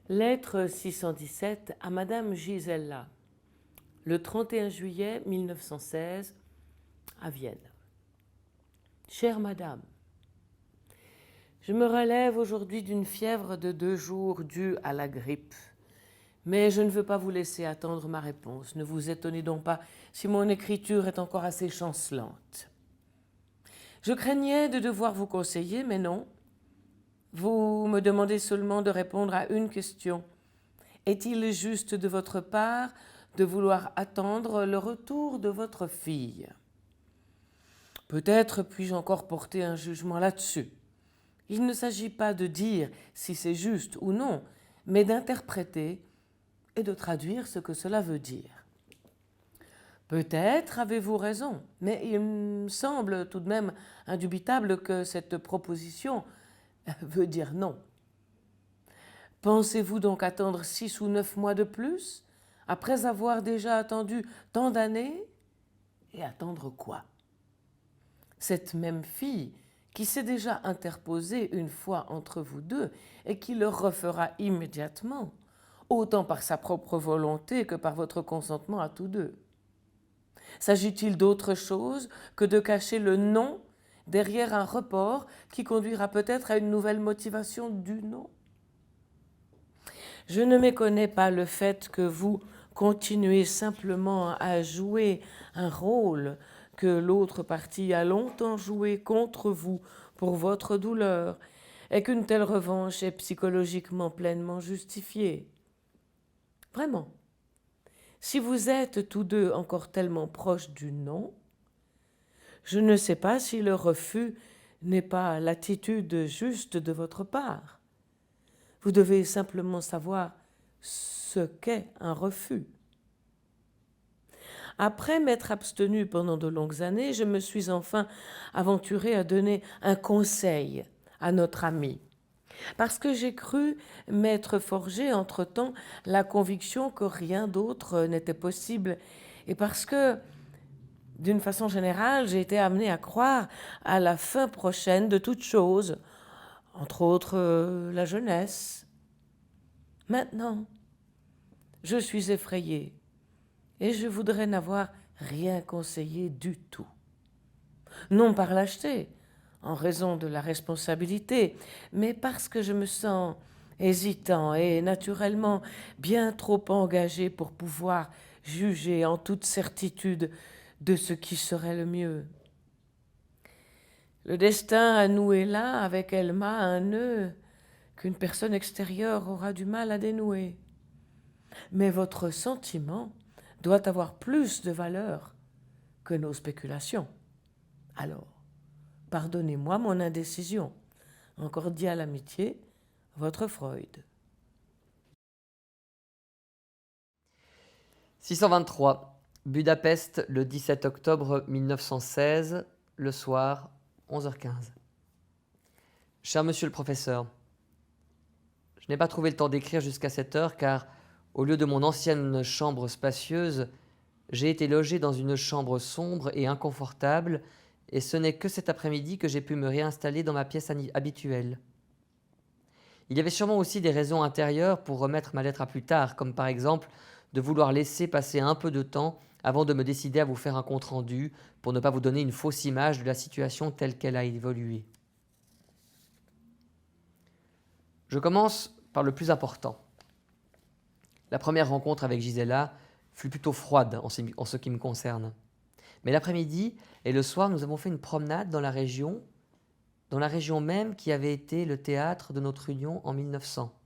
Lettre 617 à Madame Gisella, le 31 juillet 1916, à Vienne. Chère Madame, je me relève aujourd'hui d'une fièvre de 2 jours due à la grippe, mais je ne veux pas vous laisser attendre ma réponse. Ne vous étonnez donc pas si mon écriture est encore assez chancelante. Je craignais de devoir vous conseiller, mais non. Vous me demandez seulement de répondre à une question. Est-il juste de votre part de vouloir attendre le retour de votre fille? Peut-être puis-je encore porter un jugement là-dessus. Il ne s'agit pas de dire si c'est juste ou non, mais d'interpréter et de traduire ce que cela veut dire. Peut-être avez-vous raison, mais il me semble tout de même indubitable que cette proposition veut dire non. Pensez-vous donc attendre 6 ou 9 mois de plus, après avoir déjà attendu tant d'années? Et attendre quoi? Cette même fille qui s'est déjà interposée une fois entre vous deux et qui le refera immédiatement, autant par sa propre volonté que par votre consentement à tous deux. S'agit-il d'autre chose que de cacher le non derrière un report qui conduira peut-être à une nouvelle motivation du non? Je ne méconnais pas le fait que vous continuez simplement à jouer un rôle que l'autre partie a longtemps joué contre vous pour votre douleur et qu'une telle revanche est psychologiquement pleinement justifiée. Vraiment, si vous êtes tous deux encore tellement proches du non, je ne sais pas si le refus n'est pas l'attitude juste de votre part. Vous devez simplement savoir ce qu'est un refus. Après m'être abstenue pendant de longues années, je me suis enfin aventurée à donner un conseil à notre amie, parce que j'ai cru m'être forgé entre-temps la conviction que rien d'autre n'était possible, et parce que, d'une façon générale, j'ai été amenée à croire à la fin prochaine de toute chose, entre autres la jeunesse. Maintenant, je suis effrayée et je voudrais n'avoir rien conseillé du tout. Non par lâcheté, en raison de la responsabilité, mais parce que je me sens hésitant et naturellement bien trop engagé pour pouvoir juger en toute certitude de ce qui serait le mieux. Le destin a noué là, avec Elma, un nœud qu'une personne extérieure aura du mal à dénouer. Mais votre sentiment doit avoir plus de valeur que nos spéculations. Alors, pardonnez-moi mon indécision. En cordiale amitié, votre Freud. 623. Budapest, le 17 octobre 1916, le soir, 11h15. Cher monsieur le professeur, je n'ai pas trouvé le temps d'écrire jusqu'à cette heure car, au lieu de mon ancienne chambre spacieuse, j'ai été logé dans une chambre sombre et inconfortable, et ce n'est que cet après-midi que j'ai pu me réinstaller dans ma pièce habituelle. Il y avait sûrement aussi des raisons intérieures pour remettre ma lettre à plus tard, comme par exemple de vouloir laisser passer un peu de temps avant de me décider à vous faire un compte-rendu pour ne pas vous donner une fausse image de la situation telle qu'elle a évolué. Je commence par le plus important. La première rencontre avec Gisela fut plutôt froide en ce qui me concerne. Mais l'après-midi et le soir, nous avons fait une promenade dans la région même qui avait été le théâtre de notre union en 1900.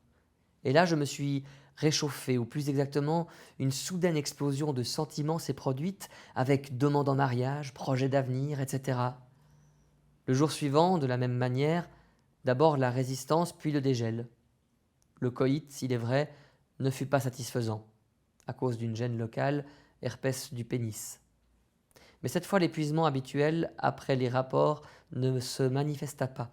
Et là, je me suis réchauffé, ou plus exactement, une soudaine explosion de sentiments s'est produite avec demande en mariage, projet d'avenir, etc. Le jour suivant, de la même manière, d'abord la résistance, puis le dégel. Le coït, s'il est vrai, ne fut pas satisfaisant, à cause d'une gêne locale, herpès du pénis. Mais cette fois, l'épuisement habituel après les rapports ne se manifesta pas.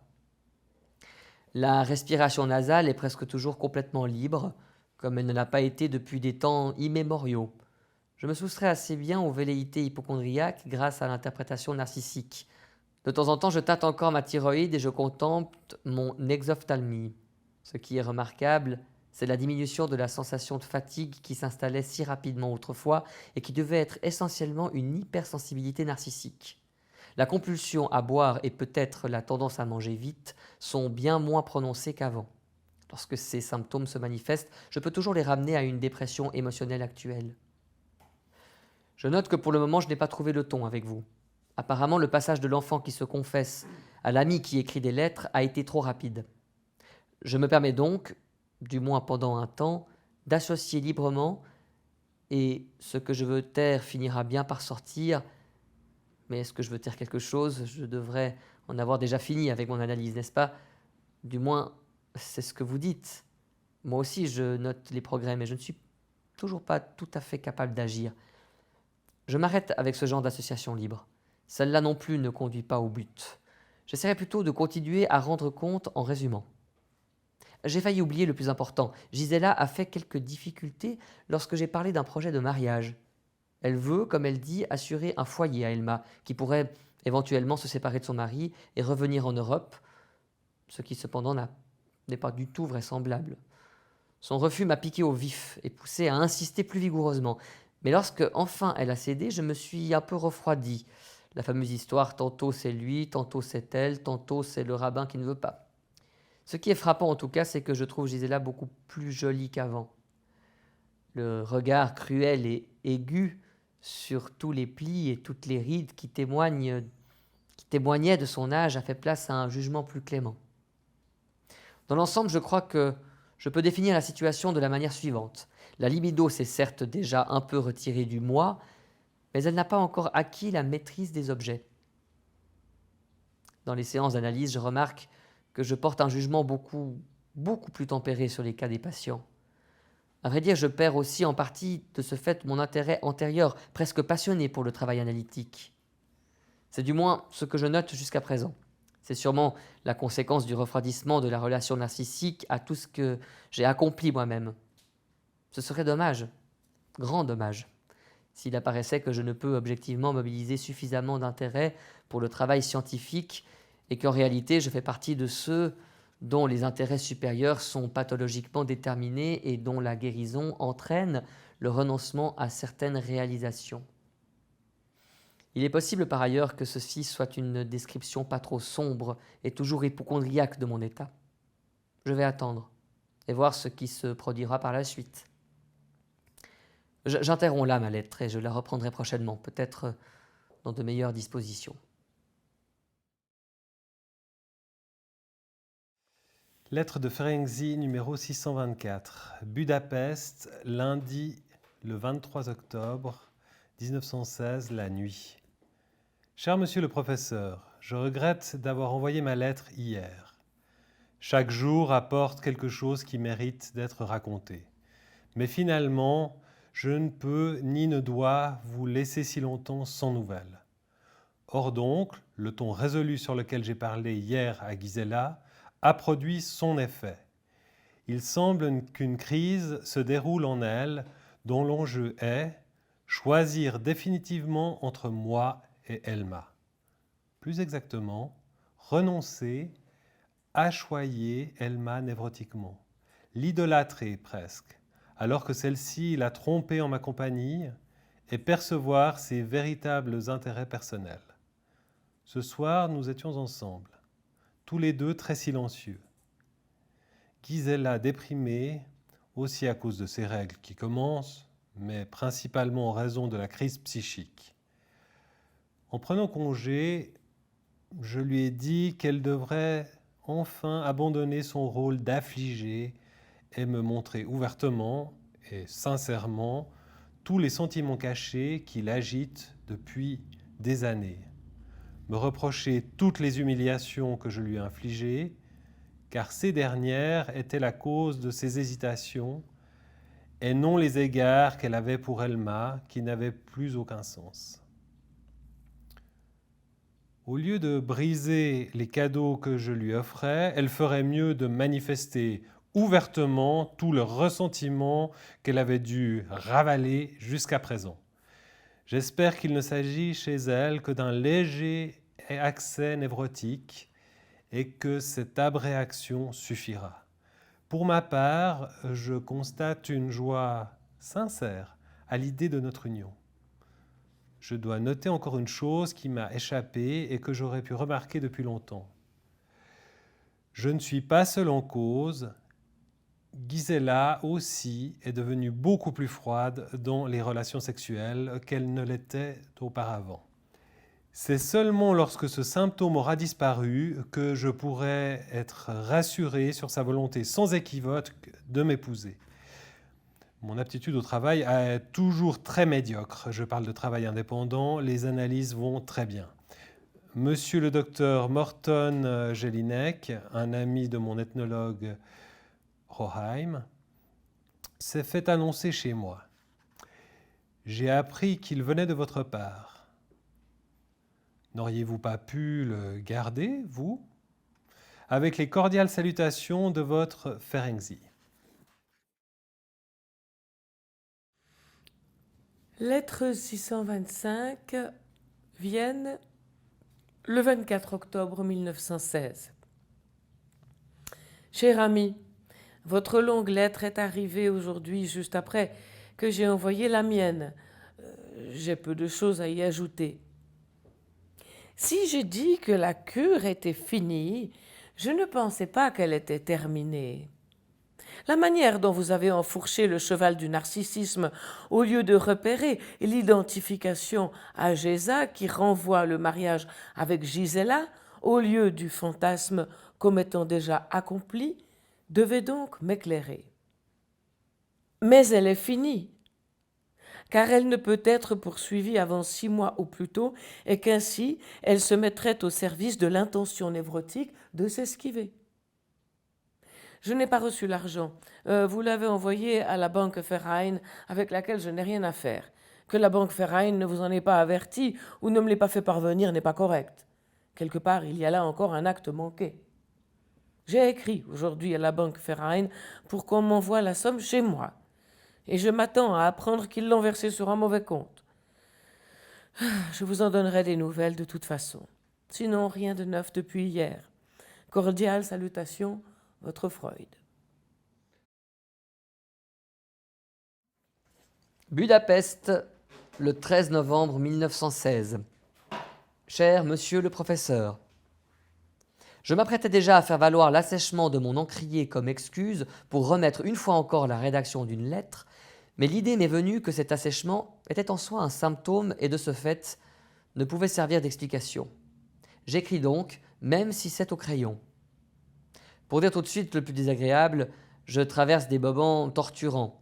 La respiration nasale est presque toujours complètement libre, comme elle ne l'a pas été depuis des temps immémoriaux. Je me soustrais assez bien aux velléités hypocondriaques grâce à l'interprétation narcissique. De temps en temps, je tâte encore ma thyroïde et je contemple mon exophthalmie. Ce qui est remarquable, C'est la diminution de la sensation de fatigue qui s'installait si rapidement autrefois et qui devait être essentiellement une hypersensibilité narcissique. La compulsion à boire et peut-être la tendance à manger vite sont bien moins prononcées qu'avant. Lorsque ces symptômes se manifestent, je peux toujours les ramener à une dépression émotionnelle actuelle. Je note que pour le moment, je n'ai pas trouvé le ton avec vous. Apparemment, le passage de l'enfant qui se confesse à l'ami qui écrit des lettres a été trop rapide. Je me permets donc, du moins pendant un temps, d'associer librement, et ce que je veux taire finira bien par sortir. Mais est-ce que je veux taire quelque chose? Je devrais en avoir déjà fini avec mon analyse, n'est-ce pas? Du moins, c'est ce que vous dites. Moi aussi, je note les progrès, mais je ne suis toujours pas tout à fait capable d'agir. Je m'arrête avec ce genre d'association libre. Celle-là non plus ne conduit pas au but. J'essaierai plutôt de continuer à rendre compte en résumant. J'ai failli oublier le plus important. Gisela a fait quelques difficultés lorsque j'ai parlé d'un projet de mariage. Elle veut, comme elle dit, assurer un foyer à Elma, qui pourrait éventuellement se séparer de son mari et revenir en Europe, ce qui cependant n'est pas du tout vraisemblable. Son refus m'a piqué au vif et poussé à insister plus vigoureusement. Mais lorsque enfin elle a cédé, je me suis un peu refroidi. La fameuse histoire, tantôt c'est lui, tantôt c'est elle, tantôt c'est le rabbin qui ne veut pas. Ce qui est frappant en tout cas, c'est que je trouve Gisela beaucoup plus jolie qu'avant. Le regard cruel et aigu sur tous les plis et toutes les rides qui témoignaient de son âge a fait place à un jugement plus clément. Dans l'ensemble, je crois que je peux définir la situation de la manière suivante. La libido s'est certes déjà un peu retirée du moi, mais elle n'a pas encore acquis la maîtrise des objets. Dans les séances d'analyse, je remarque que je porte un jugement beaucoup plus tempéré sur les cas des patients. À vrai dire, je perds aussi en partie de ce fait mon intérêt antérieur, presque passionné pour le travail analytique. C'est du moins ce que je note jusqu'à présent. C'est sûrement la conséquence du refroidissement de la relation narcissique à tout ce que j'ai accompli moi-même. Ce serait dommage, grand dommage, s'il apparaissait que je ne peux objectivement mobiliser suffisamment d'intérêt pour le travail scientifique et qu'en réalité je fais partie de ceux dont les intérêts supérieurs sont pathologiquement déterminés et dont la guérison entraîne le renoncement à certaines réalisations. Il est possible par ailleurs que ceci soit une description pas trop sombre et toujours hypocondriaque de mon état. Je vais attendre et voir ce qui se produira par la suite. J'interromps là ma lettre et je la reprendrai prochainement, peut-être dans de meilleures dispositions. Lettre de Ferenczi numéro 624. Budapest, lundi le 23 octobre 1916, la nuit. Cher monsieur le professeur, je regrette d'avoir envoyé ma lettre hier. Chaque jour apporte quelque chose qui mérite d'être raconté. Mais finalement, je ne peux ni ne dois vous laisser si longtemps sans nouvelles. Or donc, le ton résolu sur lequel j'ai parlé hier à Gisela a produit son effet. Il semble qu'une crise se déroule en elle dont l'enjeu est choisir définitivement entre moi et Elma. Plus exactement, renoncer à choyer Elma névrotiquement, l'idolâtrer presque, alors que celle-ci l'a trompée en ma compagnie, et percevoir ses véritables intérêts personnels. Ce soir, nous étions ensemble, tous les deux très silencieux. Gisela déprimée, aussi à cause de ses règles qui commencent, mais principalement en raison de la crise psychique. En prenant congé, je lui ai dit qu'elle devrait enfin abandonner son rôle d'affligée et me montrer ouvertement et sincèrement tous les sentiments cachés qui l'agitent depuis des années. Me reprocher toutes les humiliations que je lui ai infligées, car ces dernières étaient la cause de ses hésitations et non les égards qu'elle avait pour Elma, qui n'avaient plus aucun sens. Au lieu de briser les cadeaux que je lui offrais, elle ferait mieux de manifester ouvertement tout le ressentiment qu'elle avait dû ravaler jusqu'à présent. J'espère qu'il ne s'agit chez elle que d'un léger accès névrotique et que cette abréaction suffira. Pour ma part, je constate une joie sincère à l'idée de notre union. Je dois noter encore une chose qui m'a échappé et que j'aurais pu remarquer depuis longtemps. Je ne suis pas seul en cause. Gisela aussi est devenue beaucoup plus froide dans les relations sexuelles qu'elle ne l'était auparavant. C'est seulement lorsque ce symptôme aura disparu que je pourrai être rassuré sur sa volonté sans équivoque de m'épouser. Mon aptitude au travail est toujours très médiocre. Je parle de travail indépendant, les analyses vont très bien. Monsieur le docteur Morton Jelinek, un ami de mon ethnologue Roheim, s'est fait annoncer chez moi. J'ai appris qu'il venait de votre part. N'auriez-vous pas pu le garder, vous? Avec les cordiales salutations de votre Ferenczi. Lettre 625, Vienne, le 24 octobre 1916. Cher ami, votre longue lettre est arrivée aujourd'hui juste après que j'ai envoyé la mienne. J'ai peu de choses à y ajouter. Si j'ai dit que la cure était finie, je ne pensais pas qu'elle était terminée. La manière dont vous avez enfourché le cheval du narcissisme au lieu de repérer l'identification à Géza qui renvoie le mariage avec Gisela, au lieu du fantasme comme étant déjà accompli, devait donc m'éclairer. Mais elle est finie, car elle ne peut être poursuivie avant 6 mois au plus tôt, et qu'ainsi elle se mettrait au service de l'intention névrotique de s'esquiver. Je n'ai pas reçu l'argent. Vous l'avez envoyé à la banque Verein, avec laquelle je n'ai rien à faire. Que la banque Verein ne vous en ait pas averti ou ne me l'ait pas fait parvenir n'est pas correct. Quelque part, il y a là encore un acte manqué. J'ai écrit aujourd'hui à la banque Verein pour qu'on m'envoie la somme chez moi. Et je m'attends à apprendre qu'ils l'ont versée sur un mauvais compte. Je vous en donnerai des nouvelles de toute façon. Sinon, rien de neuf depuis hier. Cordiales salutations, votre Freud. Budapest, le 13 novembre 1916. Cher monsieur le professeur, je m'apprêtais déjà à faire valoir l'assèchement de mon encrier comme excuse pour remettre une fois encore la rédaction d'une lettre, mais l'idée m'est venue que cet assèchement était en soi un symptôme et de ce fait ne pouvait servir d'explication. J'écris donc, même si c'est au crayon. Pour dire tout de suite le plus désagréable, je traverse des moments torturants.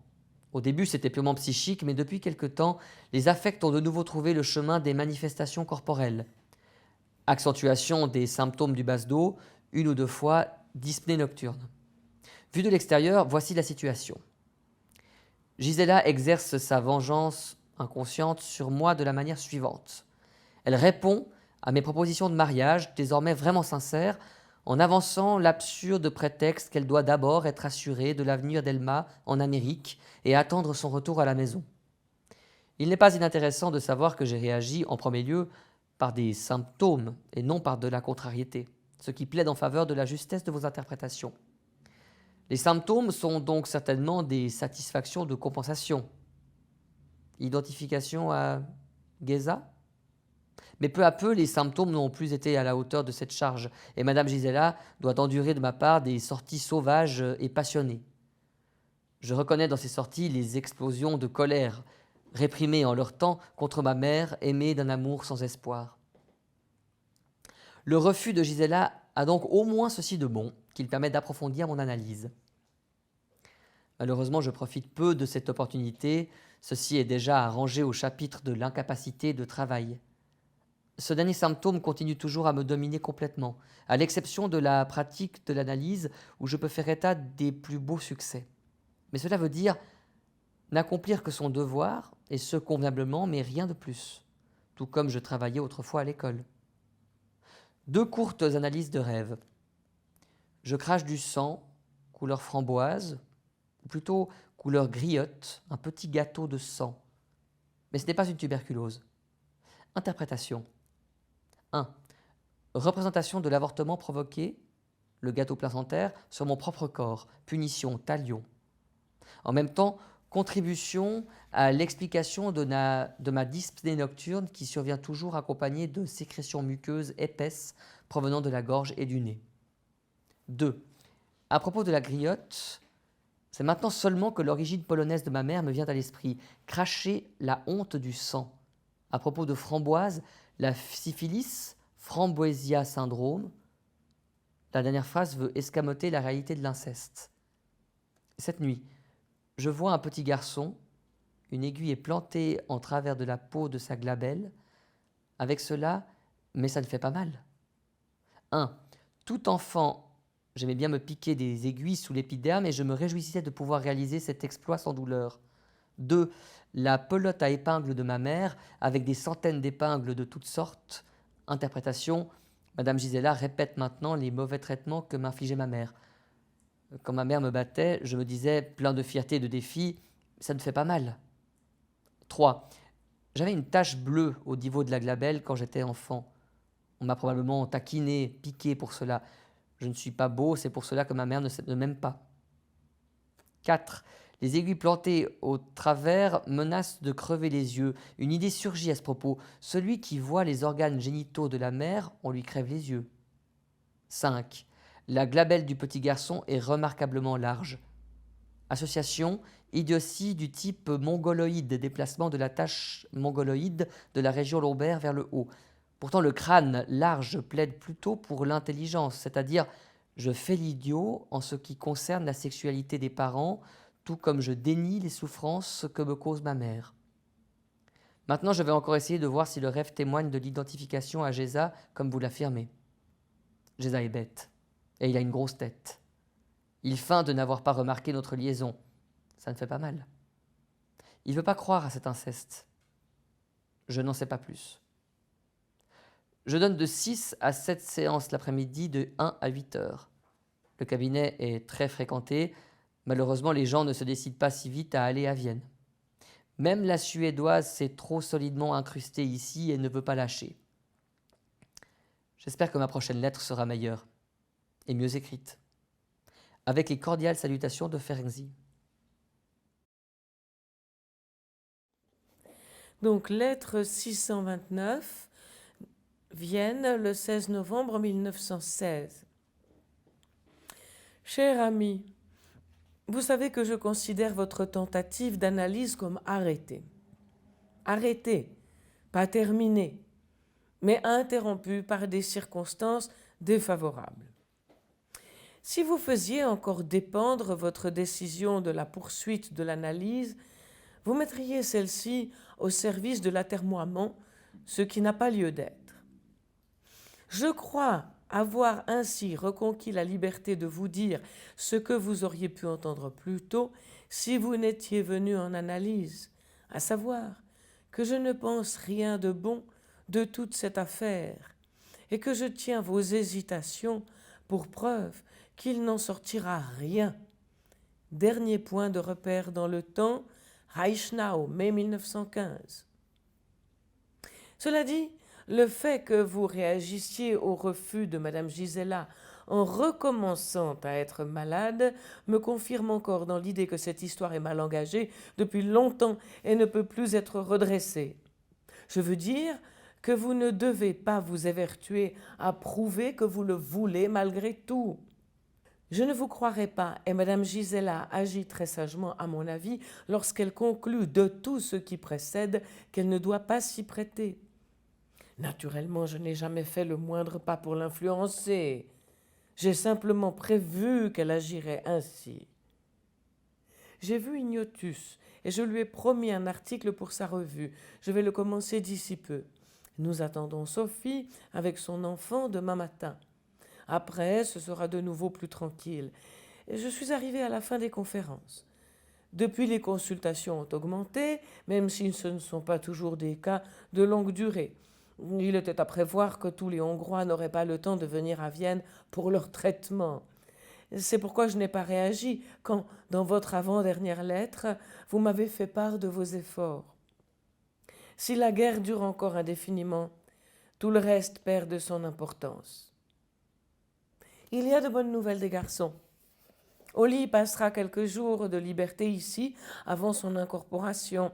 Au début, c'était purement psychique, mais depuis quelque temps, les affects ont de nouveau trouvé le chemin des manifestations corporelles. Accentuation des symptômes du bas-dos, 1 ou 2 fois dyspnée nocturne. Vu de l'extérieur, voici la situation. Gisela exerce sa vengeance inconsciente sur moi de la manière suivante. Elle répond à mes propositions de mariage, désormais vraiment sincères, en avançant l'absurde prétexte qu'elle doit d'abord être assurée de l'avenir d'Elma en Amérique et attendre son retour à la maison. Il n'est pas inintéressant de savoir que j'ai réagi en premier lieu par des symptômes et non par de la contrariété, ce qui plaide en faveur de la justesse de vos interprétations. Les symptômes sont donc certainement des satisfactions de compensation. Identification à Géza ? Mais peu à peu, les symptômes n'ont plus été à la hauteur de cette charge, et Madame Gisela doit endurer de ma part des sorties sauvages et passionnées. Je reconnais dans ces sorties les explosions de colère, réprimées en leur temps contre ma mère, aimée d'un amour sans espoir. Le refus de Gisela a donc au moins ceci de bon, qu'il permet d'approfondir mon analyse. Malheureusement, je profite peu de cette opportunité, ceci est déjà arrangé au chapitre de l'incapacité de travail. Ce dernier symptôme continue toujours à me dominer complètement, à l'exception de la pratique de l'analyse où je peux faire état des plus beaux succès. Mais cela veut dire n'accomplir que son devoir, et ce convenablement, mais rien de plus, tout comme je travaillais autrefois à l'école. 2 courtes analyses de rêve. Je crache du sang, couleur framboise, ou plutôt couleur griotte, un petit gâteau de sang. Mais ce n'est pas une tuberculose. Interprétation. 1. Représentation de l'avortement provoqué, le gâteau placentaire, sur mon propre corps, punition, talion. En même temps, contribution à l'explication de ma dyspnée nocturne qui survient toujours accompagnée de sécrétions muqueuses épaisses provenant de la gorge et du nez. 2. À propos de la griotte, c'est maintenant seulement que l'origine polonaise de ma mère me vient à l'esprit. Cracher la honte du sang. À propos de framboise, la syphilis, framboisia syndrome. La dernière phrase veut escamoter la réalité de l'inceste. Cette nuit, je vois un petit garçon, une aiguille est plantée en travers de la peau de sa glabelle. Avec cela, mais ça ne fait pas mal. 1. Tout enfant, j'aimais bien me piquer des aiguilles sous l'épiderme et je me réjouissais de pouvoir réaliser cet exploit sans douleur. 2. La pelote à épingles de ma mère, avec des centaines d'épingles de toutes sortes. Interprétation, Madame Gisela répète maintenant les mauvais traitements que m'infligeait ma mère. Quand ma mère me battait, je me disais, plein de fierté et de défi, ça ne fait pas mal. 3. J'avais une tache bleue au niveau de la glabelle quand j'étais enfant. On m'a probablement taquiné, piqué pour cela. Je ne suis pas beau, c'est pour cela que ma mère ne m'aime pas. 4. Les aiguilles plantées au travers menacent de crever les yeux. Une idée surgit à ce propos. Celui qui voit les organes génitaux de la mère, on lui crève les yeux. 5. La glabelle du petit garçon est remarquablement large. Association, idiotie du type mongoloïde, déplacement de la tache mongoloïde de la région lombaire vers le haut. Pourtant, le crâne large plaide plutôt pour l'intelligence, c'est-à-dire je fais l'idiot en ce qui concerne la sexualité des parents, tout comme je dénie les souffrances que me cause ma mère. Maintenant, je vais encore essayer de voir si le rêve témoigne de l'identification à Géza, comme vous l'affirmez. Géza est bête, et il a une grosse tête. Il feint de n'avoir pas remarqué notre liaison. Ça ne fait pas mal. Il ne veut pas croire à cet inceste. Je n'en sais pas plus. Je donne de 6 à 7 séances l'après-midi de 1 à 8 heures. Le cabinet est très fréquenté. Malheureusement, les gens ne se décident pas si vite à aller à Vienne. Même la Suédoise s'est trop solidement incrustée ici et ne veut pas lâcher. J'espère que ma prochaine lettre sera meilleure et mieux écrite. Avec les cordiales salutations de Ferenczi. Donc, lettre 629, Vienne, le 16 novembre 1916. Cher ami, vous savez que je considère votre tentative d'analyse comme arrêtée. Arrêtée, pas terminée, mais interrompue par des circonstances défavorables. Si vous faisiez encore dépendre votre décision de la poursuite de l'analyse, vous mettriez celle-ci au service de l'atermoiement, ce qui n'a pas lieu d'être. Je crois avoir ainsi reconquis la liberté de vous dire ce que vous auriez pu entendre plus tôt si vous n'étiez venu en analyse, à savoir que je ne pense rien de bon de toute cette affaire et que je tiens vos hésitations pour preuve qu'il n'en sortira rien. Dernier point de repère dans le temps, Reichenau, mai 1915. Cela dit, le fait que vous réagissiez au refus de Madame Gisela en recommençant à être malade me confirme encore dans l'idée que cette histoire est mal engagée depuis longtemps et ne peut plus être redressée. Je veux dire que vous ne devez pas vous évertuer à prouver que vous le voulez malgré tout. Je ne vous croirai pas, et Madame Gisela agit très sagement à mon avis lorsqu'elle conclut de tout ce qui précède qu'elle ne doit pas s'y prêter. Naturellement, je n'ai jamais fait le moindre pas pour l'influencer. J'ai simplement prévu qu'elle agirait ainsi. J'ai vu Ignotus et je lui ai promis un article pour sa revue. Je vais le commencer d'ici peu. Nous attendons Sophie avec son enfant demain matin. Après, ce sera de nouveau plus tranquille. Je suis arrivée à la fin des conférences. Depuis, les consultations ont augmenté, même si ce ne sont pas toujours des cas de longue durée. Il était à prévoir que tous les Hongrois n'auraient pas le temps de venir à Vienne pour leur traitement. C'est pourquoi je n'ai pas réagi quand, dans votre avant-dernière lettre, vous m'avez fait part de vos efforts. Si la guerre dure encore indéfiniment, tout le reste perd de son importance. Il y a de bonnes nouvelles des garçons. Oli passera quelques jours de liberté ici avant son incorporation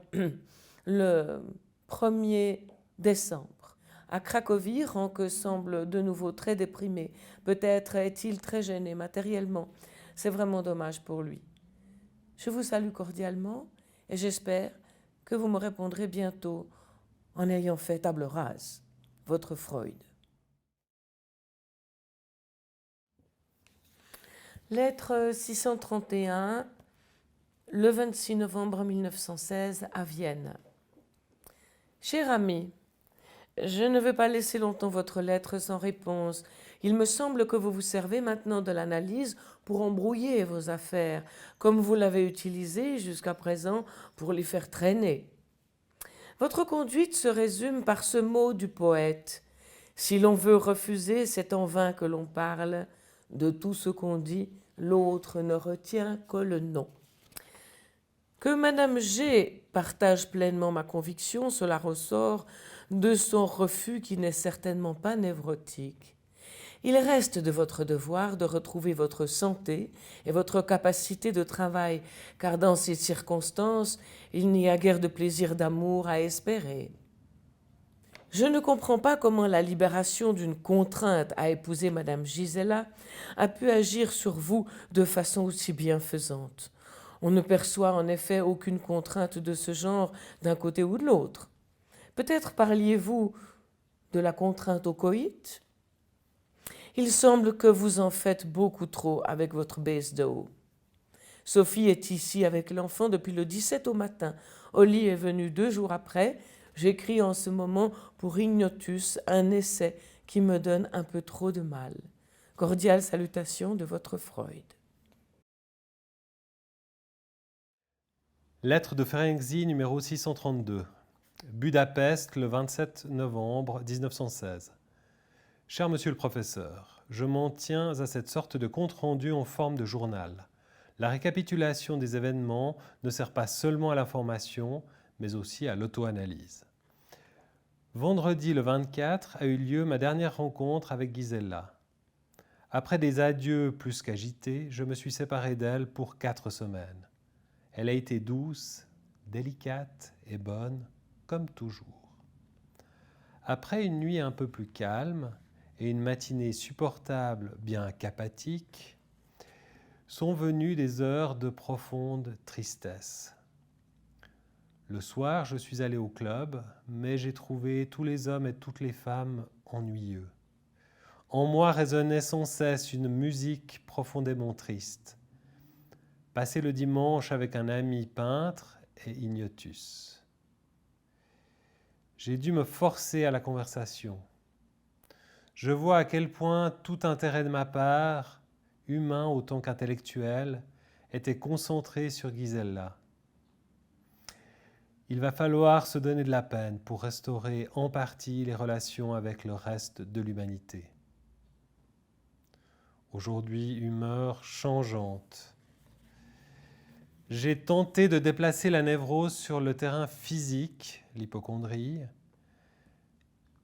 le 1er décembre. À Cracovie, Ranke semble de nouveau très déprimé. Peut-être est-il très gêné matériellement. C'est vraiment dommage pour lui. Je vous salue cordialement et j'espère que vous me répondrez bientôt en ayant fait table rase. Votre Freud. Lettre 631, le 26 novembre 1916 à Vienne. Cher ami, je ne veux pas laisser longtemps votre lettre sans réponse. Il me semble que vous vous servez maintenant de l'analyse pour embrouiller vos affaires, comme vous l'avez utilisé jusqu'à présent pour les faire traîner. Votre conduite se résume par ce mot du poète. Si l'on veut refuser, c'est en vain que l'on parle. De tout ce qu'on dit, l'autre ne retient que le nom. Que Madame G partage pleinement ma conviction, cela ressort de son refus qui n'est certainement pas névrotique. Il reste de votre devoir de retrouver votre santé et votre capacité de travail, car dans ces circonstances, il n'y a guère de plaisir d'amour à espérer. Je ne comprends pas comment la libération d'une contrainte à épouser Madame Gisela a pu agir sur vous de façon aussi bienfaisante. On ne perçoit en effet aucune contrainte de ce genre d'un côté ou de l'autre. Peut-être parliez-vous de la contrainte au coït ? Il semble que vous en faites beaucoup trop avec votre baisse de haut. Sophie est ici avec l'enfant depuis le 17 au matin. Oli est venu 2 jours après. J'écris en ce moment pour Ignotus un essai qui me donne un peu trop de mal. Cordiales salutations de votre Freud. Lettre de Ferenczi numéro 632. Budapest, le 27 novembre 1916. Cher monsieur le professeur, je m'en tiens à cette sorte de compte-rendu en forme de journal. La récapitulation des événements ne sert pas seulement à l'information, mais aussi à l'auto-analyse. Vendredi le 24 a eu lieu ma dernière rencontre avec Gisela. Après des adieux plus qu'agités, je me suis séparé d'elle pour 4 semaines. Elle a été douce, délicate et bonne, comme toujours. Après une nuit un peu plus calme et une matinée supportable, bien qu'apathique, sont venues des heures de profonde tristesse. Le soir, je suis allé au club, mais j'ai trouvé tous les hommes et toutes les femmes ennuyeux. En moi résonnait sans cesse une musique profondément triste. Passé le dimanche avec un ami peintre et Ignotus. J'ai dû me forcer à la conversation. Je vois à quel point tout intérêt de ma part, humain autant qu'intellectuel, était concentré sur Gisela. Il va falloir se donner de la peine pour restaurer en partie les relations avec le reste de l'humanité. Aujourd'hui, humeur changeante. J'ai tenté de déplacer la névrose sur le terrain physique, l'hypocondrie,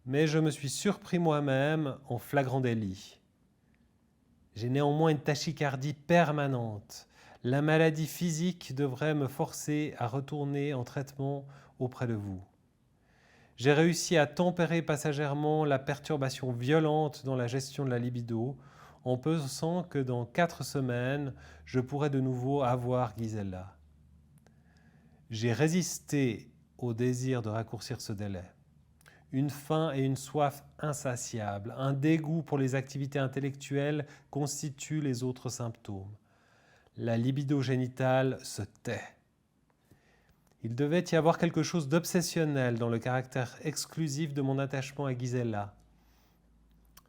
mais je me suis surpris moi-même en flagrant délit. J'ai néanmoins une tachycardie permanente. La maladie physique devrait me forcer à retourner en traitement auprès de vous. J'ai réussi à tempérer passagèrement la perturbation violente dans la gestion de la libido en pensant que dans 4 semaines, je pourrais de nouveau avoir Gisela. J'ai résisté au désir de raccourcir ce délai. Une faim et une soif insatiables, un dégoût pour les activités intellectuelles constituent les autres symptômes. La libido génitale se tait. Il devait y avoir quelque chose d'obsessionnel dans le caractère exclusif de mon attachement à Gisela.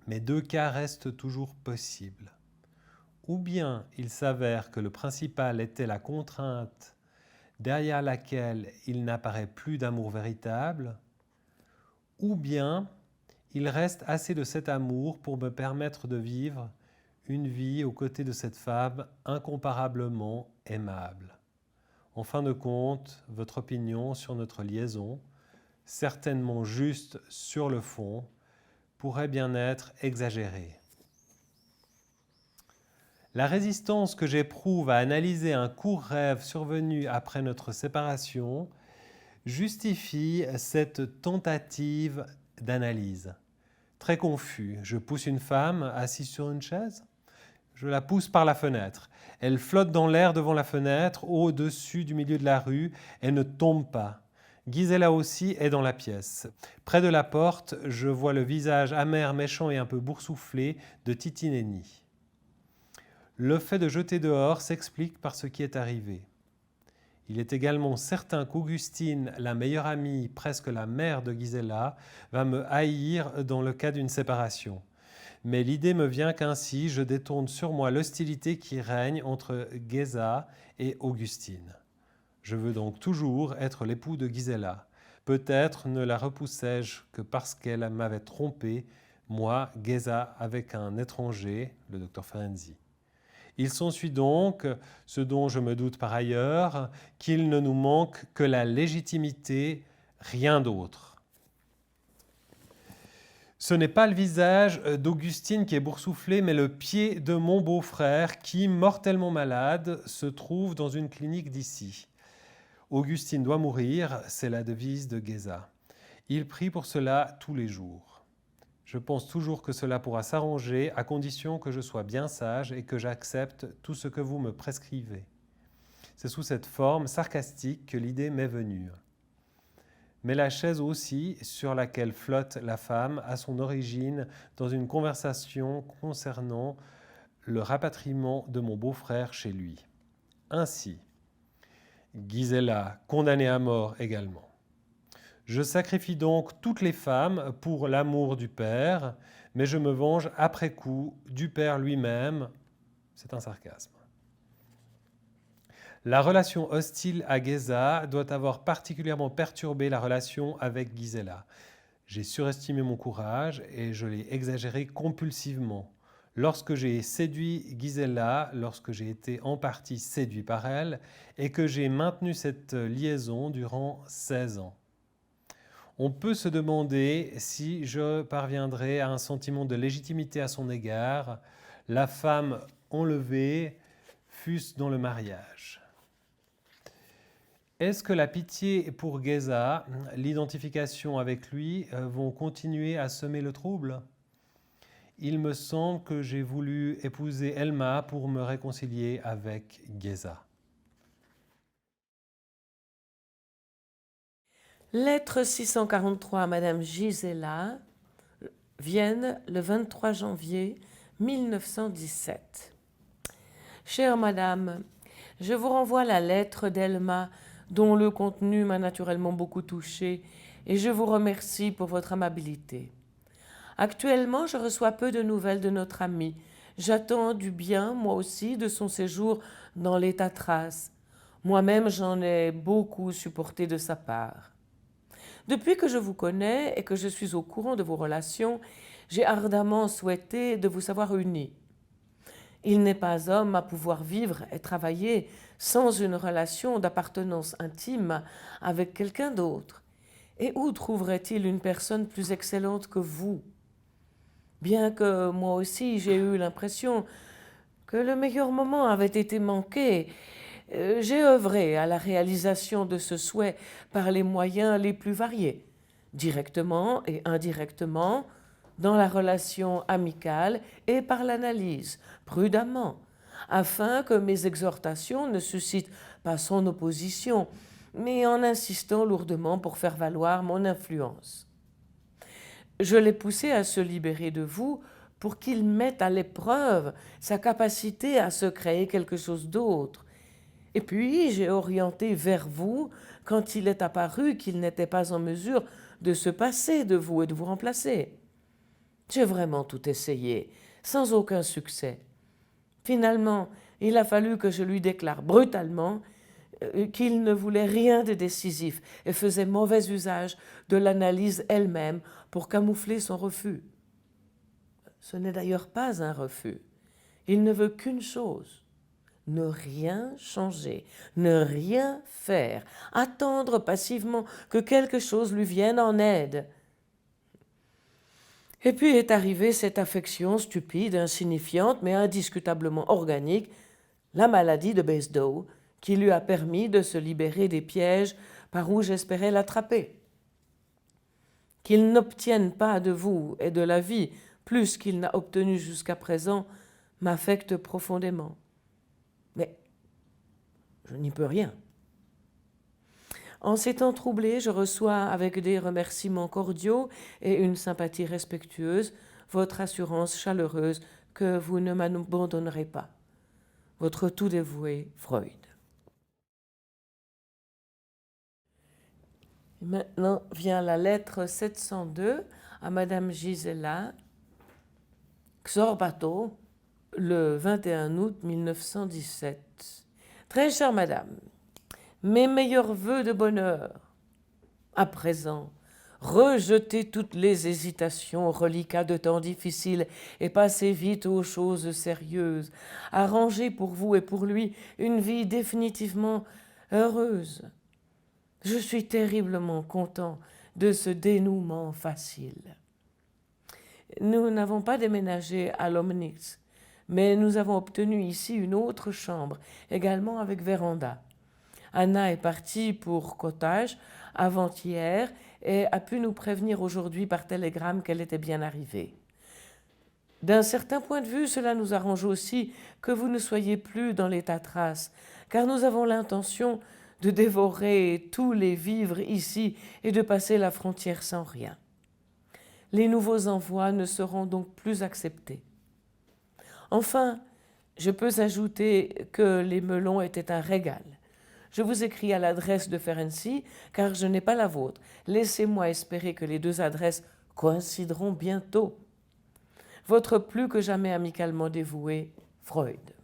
Mais 2 cas restent toujours possibles. Ou bien il s'avère que le principal était la contrainte derrière laquelle il n'apparaît plus d'amour véritable, ou bien il reste assez de cet amour pour me permettre de vivre une vie aux côtés de cette femme incomparablement aimable. En fin de compte, votre opinion sur notre liaison, certainement juste sur le fond, pourrait bien être exagérée. La résistance que j'éprouve à analyser un court rêve survenu après notre séparation justifie cette tentative d'analyse. Très confus, je pousse une femme assise sur une chaise. Je la pousse par la fenêtre. Elle flotte dans l'air devant la fenêtre, au-dessus du milieu de la rue. Elle ne tombe pas. Gisela aussi est dans la pièce. Près de la porte, je vois le visage amer, méchant et un peu boursouflé de Titi Nenni. Le fait de jeter dehors s'explique par ce qui est arrivé. Il est également certain qu'Augustine, la meilleure amie, presque la mère de Gisela, va me haïr dans le cas d'une séparation. Mais l'idée me vient qu'ainsi je détourne sur moi l'hostilité qui règne entre Geza et Augustine. Je veux donc toujours être l'époux de Gisela. Peut-être ne la repoussai-je que parce qu'elle m'avait trompé, moi, Geza, avec un étranger, le docteur Ferenczi. Il s'ensuit donc, ce dont je me doute par ailleurs, qu'il ne nous manque que la légitimité, rien d'autre. Ce n'est pas le visage d'Augustine qui est boursouflé, mais le pied de mon beau-frère qui, mortellement malade, se trouve dans une clinique d'ici. Augustine doit mourir, c'est la devise de Geza. Il prie pour cela tous les jours. Je pense toujours que cela pourra s'arranger à condition que je sois bien sage et que j'accepte tout ce que vous me prescrivez. C'est sous cette forme sarcastique que l'idée m'est venue. Mais la chaise aussi, sur laquelle flotte la femme, a son origine dans une conversation concernant le rapatriement de mon beau-frère chez lui. Ainsi, Gisela, condamnée à mort également. Je sacrifie donc toutes les femmes pour l'amour du Père, mais je me venge après coup du Père lui-même. C'est un sarcasme. La relation hostile à Geza doit avoir particulièrement perturbé la relation avec Gisela. J'ai surestimé mon courage et je l'ai exagéré compulsivement. Lorsque j'ai séduit Gisela, lorsque j'ai été en partie séduit par elle, et que j'ai maintenu cette liaison durant 16 ans. On peut se demander si je parviendrai à un sentiment de légitimité à son égard, la femme enlevée, fût-ce dans le mariage. Est-ce que la pitié pour Geza, l'identification avec lui, vont continuer à semer le trouble ? Il me semble que j'ai voulu épouser Elma pour me réconcilier avec Geza. Lettre 643 à Madame Gisela, Vienne, le 23 janvier 1917. Chère Madame, je vous renvoie la lettre d'Elma dont le contenu m'a naturellement beaucoup touchée et je vous remercie pour votre amabilité. Actuellement, je reçois peu de nouvelles de notre ami. J'attends du bien, moi aussi, de son séjour dans les Tatras. Moi-même, j'en ai beaucoup supporté de sa part. Depuis que je vous connais et que je suis au courant de vos relations, j'ai ardemment souhaité de vous savoir unis. Il n'est pas homme à pouvoir vivre et travailler sans une relation d'appartenance intime avec quelqu'un d'autre. Et où trouverait-il une personne plus excellente que vous ? Bien que moi aussi j'ai eu l'impression que le meilleur moment avait été manqué, j'ai œuvré à la réalisation de ce souhait par les moyens les plus variés, directement et indirectement, dans la relation amicale et par l'analyse, prudemment, afin que mes exhortations ne suscitent pas son opposition, mais en insistant lourdement pour faire valoir mon influence. Je l'ai poussé à se libérer de vous pour qu'il mette à l'épreuve sa capacité à se créer quelque chose d'autre. Et puis, j'ai orienté vers vous quand il est apparu qu'il n'était pas en mesure de se passer de vous et de vous remplacer. J'ai vraiment tout essayé, sans aucun succès. Finalement, il a fallu que je lui déclare brutalement qu'il ne voulait rien de décisif et faisait mauvais usage de l'analyse elle-même pour camoufler son refus. Ce n'est d'ailleurs pas un refus. Il ne veut qu'une chose, ne rien changer, ne rien faire, attendre passivement que quelque chose lui vienne en aide. Et puis est arrivée cette affection stupide, insignifiante, mais indiscutablement organique, la maladie de Basedow, qui lui a permis de se libérer des pièges par où j'espérais l'attraper. Qu'il n'obtienne pas de vous et de la vie plus qu'il n'a obtenu jusqu'à présent m'affecte profondément. Mais je n'y peux rien. En ces temps troublés, je reçois avec des remerciements cordiaux et une sympathie respectueuse votre assurance chaleureuse que vous ne m'abandonnerez pas. Votre tout dévoué Freud. Maintenant vient la lettre 702 à Madame Gisela Xorbato, le 21 août 1917. Très chère Madame, mes meilleurs vœux de bonheur. À présent, rejetez toutes les hésitations, reliquats de temps difficiles, et passez vite aux choses sérieuses. Arrangez pour vous et pour lui une vie définitivement heureuse. Je suis terriblement content de ce dénouement facile. Nous n'avons pas déménagé à Lomnitz, mais nous avons obtenu ici une autre chambre, également avec véranda. Anna est partie pour Cottage avant-hier et a pu nous prévenir aujourd'hui par télégramme qu'elle était bien arrivée. D'un certain point de vue, cela nous arrange aussi que vous ne soyez plus dans les Tatras, car nous avons l'intention de dévorer tous les vivres ici et de passer la frontière sans rien. Les nouveaux envois ne seront donc plus acceptés. Enfin, je peux ajouter que les melons étaient un régal. Je vous écris à l'adresse de Ferenczi, car je n'ai pas la vôtre. Laissez-moi espérer que les deux adresses coïncideront bientôt. Votre plus que jamais amicalement dévoué, Freud.